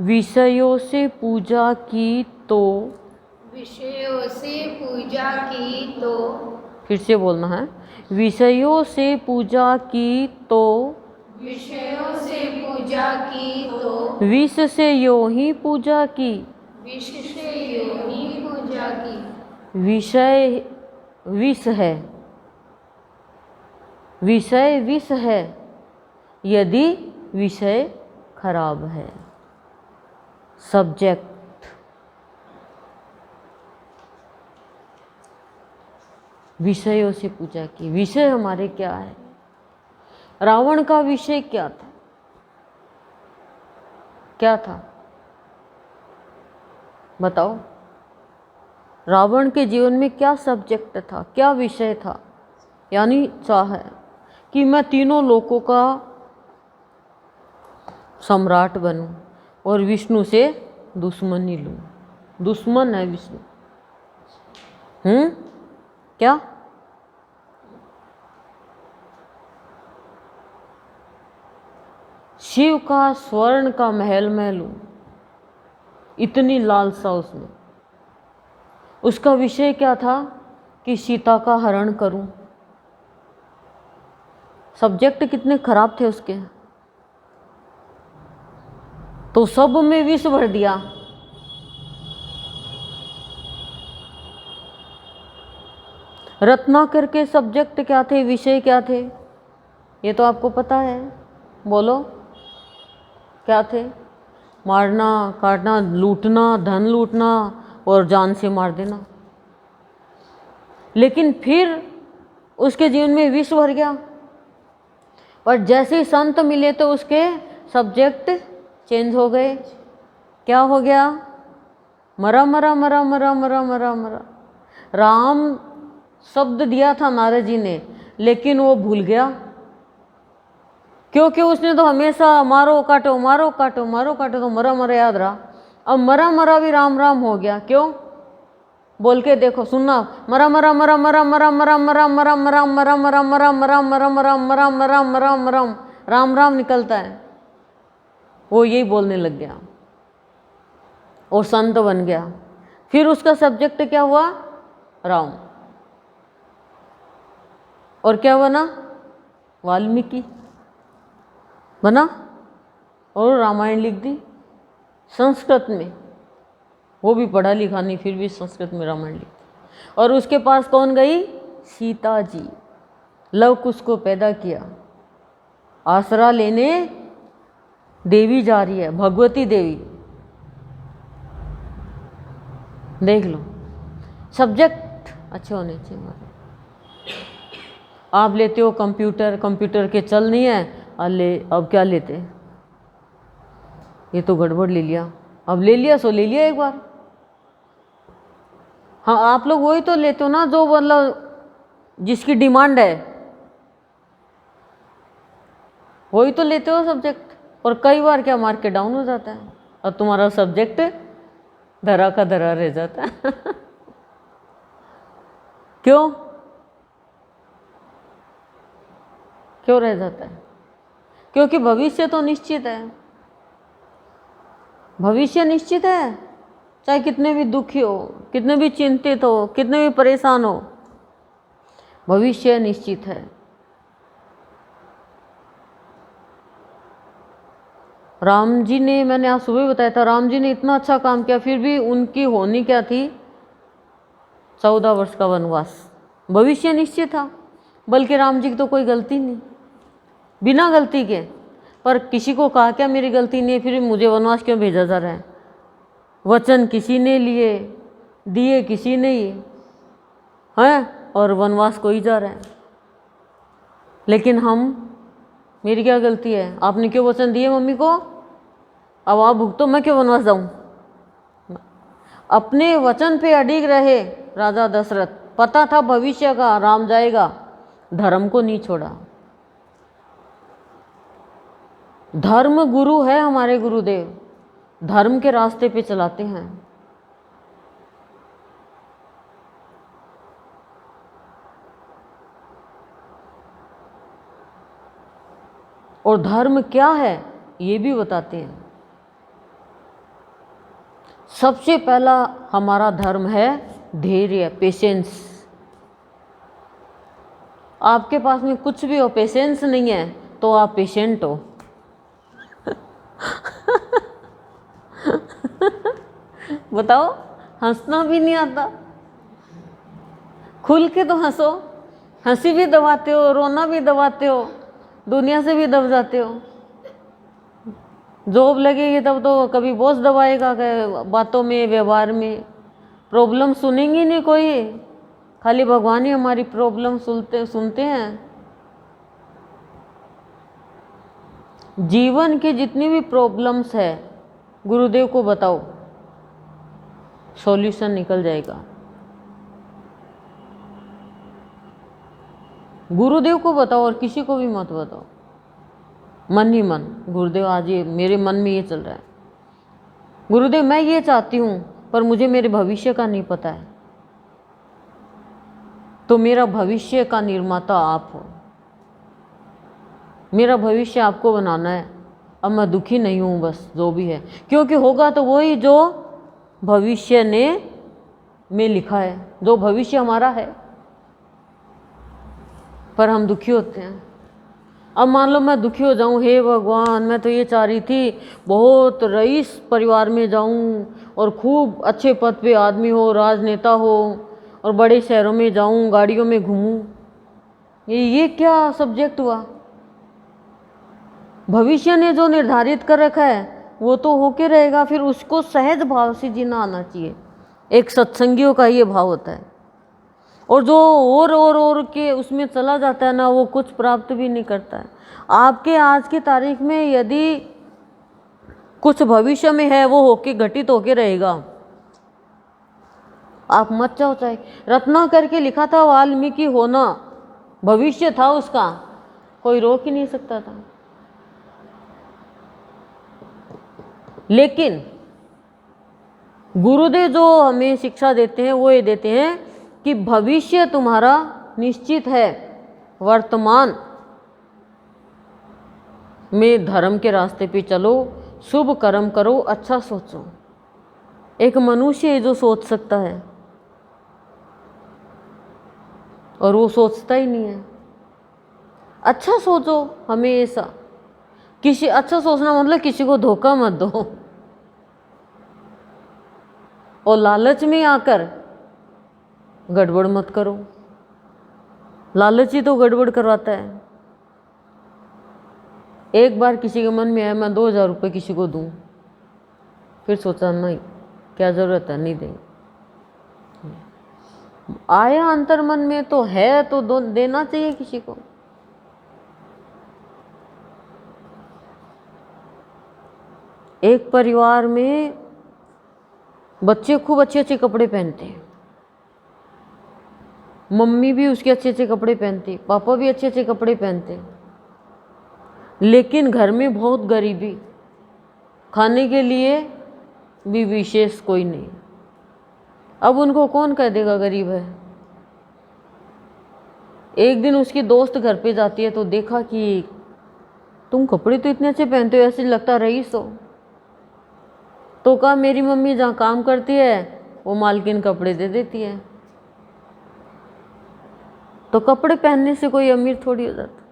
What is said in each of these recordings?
विषयों से पूजा की तो, विषयों से पूजा की तो, फिर से बोलना है, विषयों से पूजा की तो, विषयों से पूजा की तो, विष से यों ही पूजा की। विष से यूं ही पूजा की। विषय विष है, विषय विष है यदि विषय खराब है। सब्जेक्ट, विषयों से पूजा की। विषय हमारे क्या है? रावण का विषय क्या था? क्या था बताओ? रावण के जीवन में क्या सब्जेक्ट था, क्या विषय था? यानी चाह है कि मैं तीनों लोकों का सम्राट बनूं और विष्णु से दुश्मनी लूं। दुश्मन है विष्णु। क्या? शिव का स्वर्ण का महल मैं लूं, इतनी लालसा उसमें। उसका विषय क्या था? कि सीता का हरण करूं। सब्जेक्ट कितने खराब थे उसके। तो सब में विष भर दिया। रत्नाकर के सब्जेक्ट क्या थे, विषय क्या थे? ये तो आपको पता है, बोलो क्या थे? मारना, काटना, लूटना, धन लूटना और जान से मार देना। लेकिन फिर उसके जीवन में विष भर गया। और जैसे ही संत मिले तो उसके सब्जेक्ट चेंज हो गए। क्या हो गया? मरा मरा मरा मरा मरा मरा मरा। राम शब्द दिया था नारद जी ने, लेकिन वो भूल गया, क्योंकि उसने तो हमेशा मारो काटो मारो काटो मारो काटो, तो मरा मरा याद रहा। अब मरा मरा भी राम राम हो गया। क्यों? बोल के देखो, सुनना। मरा मरा मरा मरा मरा मरा मरा मरा मरा मरा मरा मरा मरा मरा मरा मरा मरा मरा मरा राम राम निकलता है। वो यही बोलने लग गया और संत बन गया। फिर उसका सब्जेक्ट क्या हुआ? राम। और क्या बना? वाल्मीकि बना और रामायण लिख दी संस्कृत में। वो भी पढ़ा लिखा नहीं, फिर भी संस्कृत में रामायण लिख दी। और उसके पास कौन गई? सीता जी। लव कुश को पैदा किया। आसरा लेने देवी जा रही है, भगवती देवी। देख लो, सब्जेक्ट अच्छे होने चाहिए हमारे। आप लेते हो कंप्यूटर, कंप्यूटर के चल नहीं है, अब क्या लेते? ये तो गड़बड़ ले लिया। अब ले लिया सो ले लिया एक बार। हाँ, आप लोग वही तो लेते हो ना जो मतलब जिसकी डिमांड है, वही तो लेते हो सब्जेक्ट। और कई बार क्या मार्केट डाउन हो जाता है और तुम्हारा सब्जेक्ट धरा का धरा रह जाता है। क्यों? क्यों रह जाता है? क्योंकि भविष्य तो निश्चित है। भविष्य निश्चित है, चाहे कितने भी दुखी हो, कितने भी चिंतित हो, कितने भी परेशान हो, भविष्य निश्चित है। राम जी ने, मैंने आज सुबह बताया था, राम जी ने इतना अच्छा काम किया, फिर भी उनकी होनी क्या थी? 14 वर्ष का वनवास। भविष्य निश्चित था। बल्कि राम जी की तो कोई गलती नहीं, बिना गलती के। पर किसी को कहा क्या मेरी गलती नहीं है, फिर मुझे वनवास क्यों भेजा जा रहा है? वचन किसी ने लिए, दिए किसी ने है, और वनवास कोई जा रहा है। लेकिन मेरी क्या गलती है? आपने क्यों वचन दिए मम्मी को? अब आप भुगतो, मैं क्यों वनवास जाऊं? अपने वचन पे अडिग रहे राजा दशरथ। पता था भविष्य का, राम जाएगा, धर्म को नहीं छोड़ा। धर्म गुरु है हमारे गुरुदेव, धर्म के रास्ते पे चलाते हैं। और धर्म क्या है ये भी बताते हैं। सबसे पहला हमारा धर्म है धैर्य, पेशेंस। आपके पास में कुछ भी हो, पेशेंस नहीं है तो आप पेशेंट हो। बताओ, हंसना भी नहीं आता, खुल के तो हंसो। हंसी भी दबाते हो, रोना भी दबाते हो, दुनिया से भी दब जाते हो। जॉब लगेगी तब तो कभी बॉस दबाएगा, बातों में, व्यवहार में। प्रॉब्लम सुनेंगे नहीं कोई, खाली भगवान ही हमारी प्रॉब्लम सुनते हैं। जीवन की जितनी भी प्रॉब्लम्स है गुरुदेव को बताओ, सॉल्यूशन निकल जाएगा। गुरुदेव को बताओ और किसी को भी मत बताओ, मन ही मन, गुरुदेव आज ये मेरे मन में ये चल रहा है, गुरुदेव मैं ये चाहती हूँ पर मुझे मेरे भविष्य का नहीं पता है, तो मेरा भविष्य का निर्माता आप हो, मेरा भविष्य आपको बनाना है। अब मैं दुखी नहीं हूँ, बस जो भी है, क्योंकि होगा तो वही जो भविष्य ने में लिखा है, जो भविष्य हमारा है। पर हम दुखी होते हैं। अब मान लो मैं दुखी हो जाऊं, हे भगवान मैं तो ये चाह रही थी बहुत रईस परिवार में जाऊं और खूब अच्छे पद पे आदमी हो, राजनेता हो, और बड़े शहरों में जाऊं, गाड़ियों में घूमूं। ये क्या सब्जेक्ट हुआ? भविष्य ने जो निर्धारित कर रखा है वो तो होके रहेगा, फिर उसको सहज भाव से जीना आना चाहिए। एक सत्संगियों का ये भाव होता है। और जो और के उसमें चला जाता है ना, वो कुछ प्राप्त भी नहीं करता है। आपके आज की तारीख में यदि कुछ भविष्य में है, वो होके घटित होके रहेगा। आप मत चाहो, चाहे रत्नाकर के लिखा था वाल्मीकि होना, भविष्य था उसका, कोई रोक ही नहीं सकता था। लेकिन गुरुदेव जो हमें शिक्षा देते हैं वो ये देते हैं कि भविष्य तुम्हारा निश्चित है, वर्तमान में धर्म के रास्ते पे चलो, शुभ कर्म करो, अच्छा सोचो। एक मनुष्य है जो सोच सकता है और वो सोचता ही नहीं है। अच्छा सोचो हमेशा, किसी अच्छा सोचना मतलब किसी को धोखा मत दो, और लालच में आकर गड़बड़ मत करो। लालच ही तो गड़बड़ करवाता है। एक बार किसी के मन में आया मैं 2000 रुपये किसी को दूं, फिर सोचा नहीं, क्या जरूरत है, नहीं देंगे। आया अंतर मन में तो है तो देना चाहिए किसी को। एक परिवार में बच्चे खूब अच्छे अच्छे कपड़े पहनते हैं, मम्मी भी उसके अच्छे अच्छे कपड़े पहनती, पापा भी अच्छे अच्छे कपड़े पहनते, लेकिन घर में बहुत गरीबी, खाने के लिए भी विशेष कोई नहीं। अब उनको कौन कह देगा गरीब है। एक दिन उसकी दोस्त घर पे जाती है तो देखा कि तुम कपड़े तो इतने अच्छे पहनते हो, ऐसे लगता रईस हो। तो कहा मेरी मम्मी जहाँ काम करती है वो मालकिन कपड़े दे देती है, तो कपड़े पहनने से कोई अमीर थोड़ी हो जाता।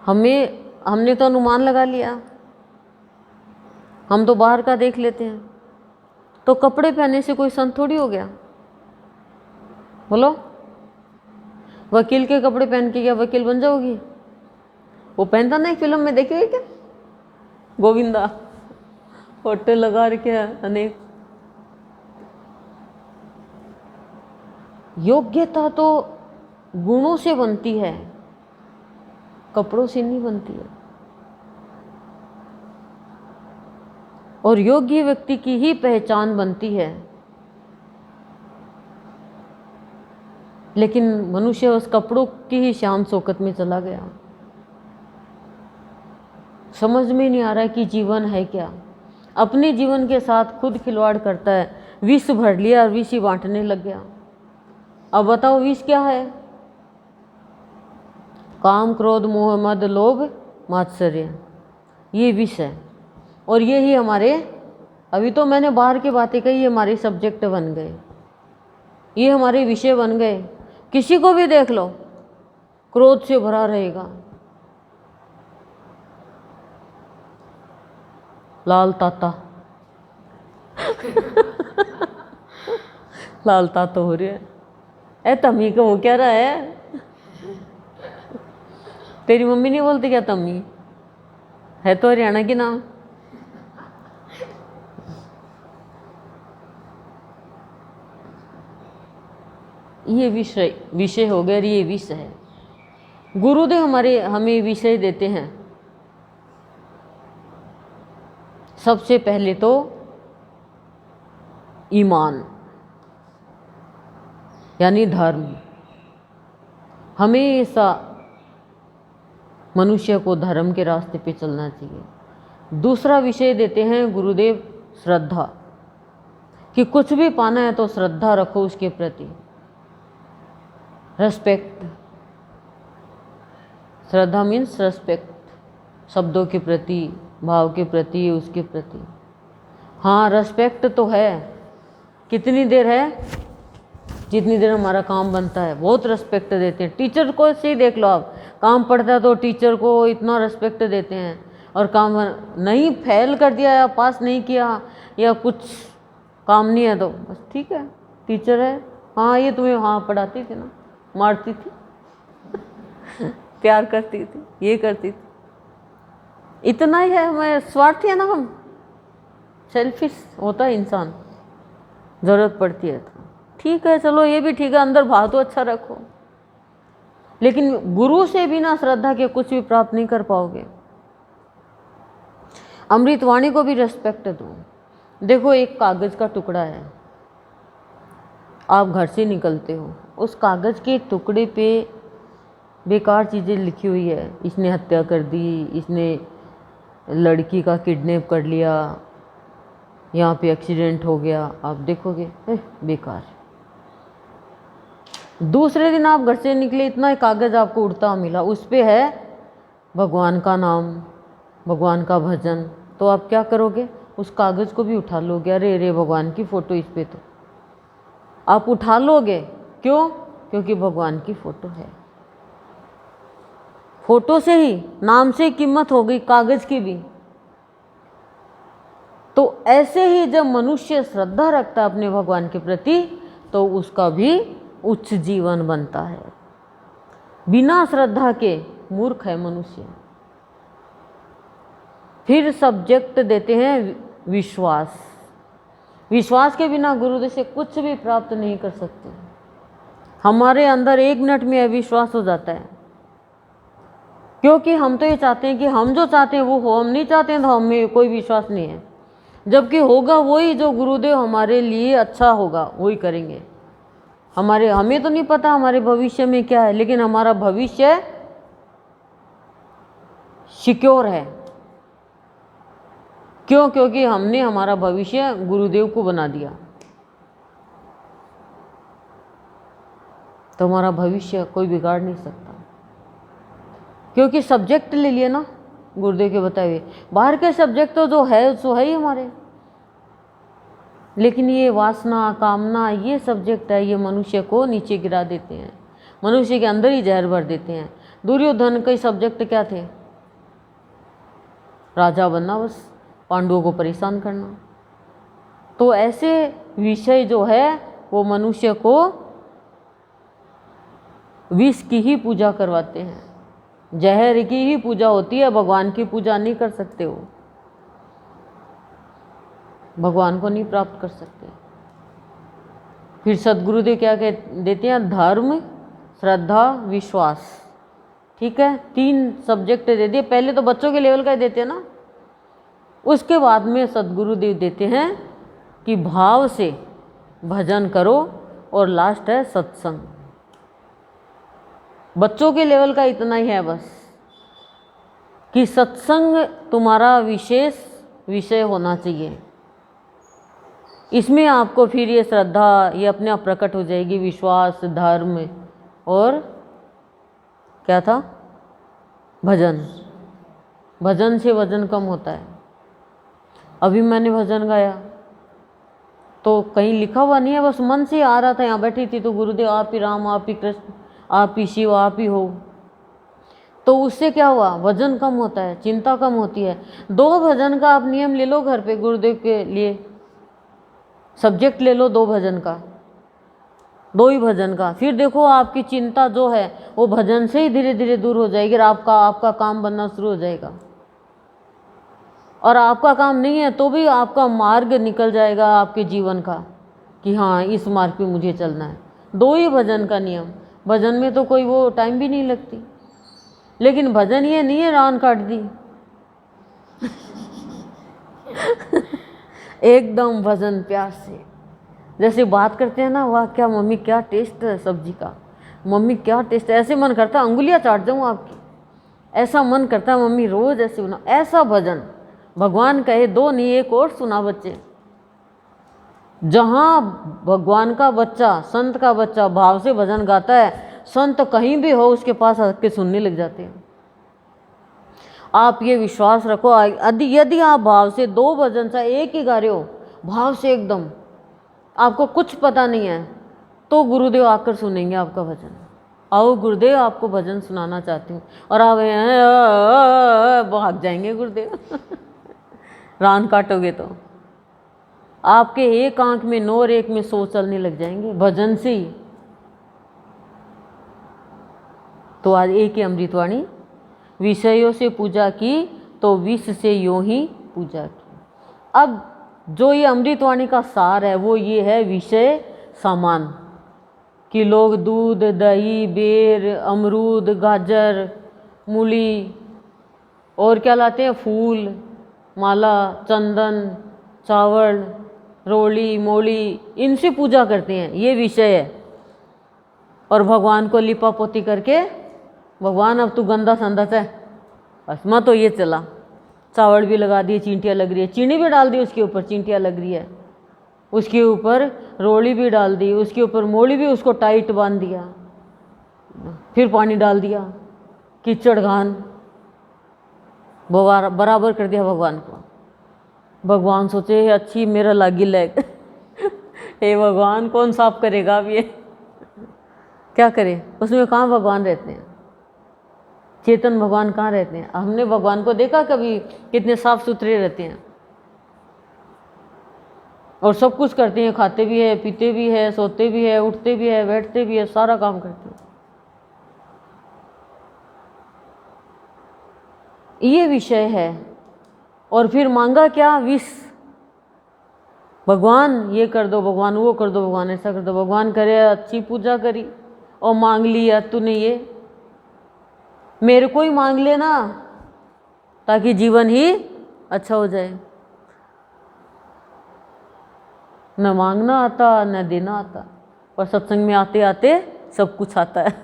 हमने तो अनुमान लगा लिया, हम तो बाहर का देख लेते हैं, तो कपड़े पहनने से कोई संत थोड़ी हो गया। बोलो, वकील के कपड़े पहन के क्या वकील बन जाओगी? वो पहनता नहीं, फिल्म में देखे क्या, गोविंदा फोटो लगा रखे अनेक। योग्यता तो गुणों से बनती है, कपड़ों से नहीं बनती है। और योग्य व्यक्ति की ही पहचान बनती है। लेकिन मनुष्य उस कपड़ों की ही शान शौकत में चला गया। समझ में नहीं आ रहा है कि जीवन है क्या। अपने जीवन के साथ खुद खिलवाड़ करता है। विष भर लिया और विष ही बांटने लग गया। अब बताओ विष क्या है? काम, क्रोध, मोह, मद, लोभ, मात्सर्य, ये विष है। और यही हमारे, अभी तो मैंने बाहर की बातें कही, ये हमारे सब्जेक्ट बन गए, ये हमारे विषय बन गए। किसी को भी देख लो क्रोध से भरा रहेगा। लाल ताता लाल ताता हो रही है। ए तम्मी को वो क्या रहा है? तेरी मम्मी नहीं बोलती क्या तम्मी? है तो हरियाणा की नाम। ये विषय हो गया, ये विषय है। गुरुदेव हमें विषय देते हैं। सबसे पहले तो ईमान यानी धर्म। हमेशा मनुष्य को धर्म के रास्ते पे चलना चाहिए। दूसरा विषय देते हैं गुरुदेव श्रद्धा, कि कुछ भी पाना है तो श्रद्धा रखो उसके प्रति, रेस्पेक्ट। श्रद्धा मीन्स रेस्पेक्ट, शब्दों के प्रति, भाव के प्रति, उसके प्रति। हाँ, रेस्पेक्ट तो है। कितनी देर है? जितनी देर हमारा काम बनता है। बहुत रेस्पेक्ट देते हैं। टीचर को से ही देख लो आप, काम पड़ता है तो टीचर को इतना रेस्पेक्ट देते हैं, और काम नहीं, फेल कर दिया या पास नहीं किया या कुछ काम नहीं है तो बस ठीक है, टीचर है, हाँ ये तुम्हें हाँ पढ़ाती थी ना, मारती थी प्यार करती थी, ये करती थी, इतना ही है। हमें स्वार्थी है ना, हम सेल्फिश होता है इंसान, ज़रूरत पड़ती है तो ठीक है, चलो ये भी ठीक है, अंदर भाव तो अच्छा रखो। लेकिन गुरु से बिना श्रद्धा के कुछ भी प्राप्त नहीं कर पाओगे। अमृतवाणी को भी रेस्पेक्ट दो। देखो, एक कागज का टुकड़ा है, आप घर से निकलते हो, उस कागज के टुकड़े पे बेकार चीज़ें लिखी हुई है, इसने हत्या कर दी, इसने लड़की का किडनैप कर लिया, यहाँ पे एक्सीडेंट हो गया, आप देखोगे बेकार। दूसरे दिन आप घर से निकले, इतना कागज आपको उड़ता मिला, उस पे है भगवान का नाम, भगवान का भजन, तो आप क्या करोगे? उस कागज को भी उठा लोगे। अरे अरे भगवान की फ़ोटो इस पे, तो आप उठा लोगे। क्यों? क्योंकि भगवान की फ़ोटो है। फोटो से ही, नाम से कीमत हो गई, कागज की भी। तो ऐसे ही जब मनुष्य श्रद्धा रखता है अपने भगवान के प्रति, तो उसका भी उच्च जीवन बनता है। बिना श्रद्धा के मूर्ख है मनुष्य। फिर सब्जेक्ट देते हैं विश्वास। विश्वास के बिना गुरुदेव से कुछ भी प्राप्त नहीं कर सकते। हमारे अंदर 1 मिनट में अविश्वास हो जाता है, क्योंकि हम तो ये चाहते हैं कि हम जो चाहते हैं वो हो, हम नहीं चाहते हैं तो हमें कोई विश्वास नहीं है। जबकि होगा वही जो गुरुदेव हमारे लिए अच्छा होगा, वही करेंगे। हमें तो नहीं पता हमारे भविष्य में क्या है, लेकिन हमारा भविष्य सिक्योर है। क्यों? क्योंकि हमने हमारा भविष्य गुरुदेव को बना दिया, तो हमारा भविष्य कोई बिगाड़ नहीं सकता। क्योंकि सब्जेक्ट ले लिए ना गुरुदेव के बताए हुए। बाहर के सब्जेक्ट तो जो है सो है ही हमारे, लेकिन ये वासना, कामना, ये सब्जेक्ट है, ये मनुष्य को नीचे गिरा देते हैं, मनुष्य के अंदर ही जहर भर देते हैं। दुर्योधन के सब्जेक्ट क्या थे? राजा बनना, बस पांडवों को परेशान करना। तो ऐसे विषय जो है वो मनुष्य को विष की ही पूजा करवाते हैं, जहर की ही पूजा होती है, भगवान की पूजा नहीं कर सकते हो, भगवान को नहीं प्राप्त कर सकते। फिर सदगुरुदेव क्या देते हैं? धर्म, श्रद्धा, विश्वास। ठीक है, 3 सब्जेक्ट दे दिए। पहले तो बच्चों के लेवल का ही देते हैं ना, उसके बाद में सदगुरुदेव देते हैं कि भाव से भजन करो, और लास्ट है सत्संग। बच्चों के लेवल का इतना ही है बस, कि सत्संग तुम्हारा विशेष विषय होना चाहिए। इसमें आपको फिर ये श्रद्धा ये अपने आप प्रकट हो जाएगी, विश्वास, धर्म, और क्या था? भजन। भजन से वजन कम होता है। अभी मैंने भजन गाया तो कहीं लिखा हुआ नहीं है, बस मन से आ रहा था, यहाँ बैठी थी तो गुरुदेव आप ही राम, आप ही कृष्ण, आप ही शिव, आप ही हो। तो उससे क्या हुआ, वजन कम होता है, चिंता कम होती है। 2 भजन का आप नियम ले लो घर पे, गुरुदेव के लिए सब्जेक्ट ले लो 2 भजन का, 2 ही भजन का, फिर देखो आपकी चिंता जो है वो भजन से ही धीरे धीरे दूर हो जाएगी और आपका काम बनना शुरू हो जाएगा। और आपका काम नहीं है तो भी आपका मार्ग निकल जाएगा आपके जीवन का कि हाँ इस मार्ग पे मुझे चलना है। 2 ही भजन का नियम, भजन में तो कोई वो टाइम भी नहीं लगती, लेकिन भजन ये नहीं है रान काट दी एकदम भजन प्यार से, जैसे बात करते हैं ना, वाह क्या मम्मी क्या टेस्ट है सब्जी का, मम्मी क्या टेस्ट है, ऐसे मन करता है अंगुलियां चाट जाऊँ आपकी, ऐसा मन करता है मम्मी रोज ऐसे बना। ऐसा भजन भगवान कहे 2 नहीं, एक और सुना बच्चे। जहाँ भगवान का बच्चा, संत का बच्चा भाव से भजन गाता है, संत कहीं भी हो उसके पास आके सुनने लग जाते हैं। आप ये विश्वास रखो, यदि आप भाव से 2 भजन सा एक ही गा रहे हो, भाव से एकदम, आपको कुछ पता नहीं है, तो गुरुदेव आकर सुनेंगे आपका भजन। आओ गुरुदेव आपको भजन सुनाना चाहती हूँ, और आप भाग जाएंगे गुरुदेव रान काटोगे तो आपके एक आंख में 9 और एक में 100 चलने लग जाएंगे भजन से ही। तो आज एक ही अमृतवाणी, विषयों से पूजा की तो विष से यूं ही पूजा की। अब जो ये अमृतवाणी का सार है वो ये है विषय सामान, कि लोग दूध, दही, बेर, अमरूद, गाजर, मूली और क्या लाते हैं, फूल, माला, चंदन, चावल, रोली, मोली, इनसे पूजा करते हैं, ये विषय है। और भगवान को लिपा पोती करके, भगवान अब तू गंदा संदा है बस, मैं तो ये चला, चावल भी लगा दिए, चींटियाँ लग रही है, चीनी भी डाल दी उसके ऊपर, चींटियाँ लग रही है, उसके ऊपर रोली भी डाल दी, उसके ऊपर मोली भी, उसको टाइट बांध दिया, फिर पानी डाल दिया, कीचड़ घान बराबर कर दिया भगवान को। भगवान सोचे अच्छी मेरा लागी लग हे भगवान कौन साफ करेगा अब ये क्या करे, उसमें कहाँ भगवान रहते हैं, चेतन भगवान कहाँ रहते हैं। हमने भगवान को देखा कभी कितने साफ सुथरे रहते हैं, और सब कुछ करते हैं, खाते भी है, पीते भी है, सोते भी है, उठते भी है, बैठते भी है, सारा काम करते हैं। ये विषय है। और फिर मांगा क्या, विष, भगवान ये कर दो, भगवान वो कर दो, भगवान ऐसा कर दो। भगवान करे अच्छी पूजा करी और मांग लिया तूने ये, मेरे को ही मांग लेना ताकि जीवन ही अच्छा हो जाए। न मांगना आता न देना आता, पर सत्संग में आते आते सब कुछ आता है।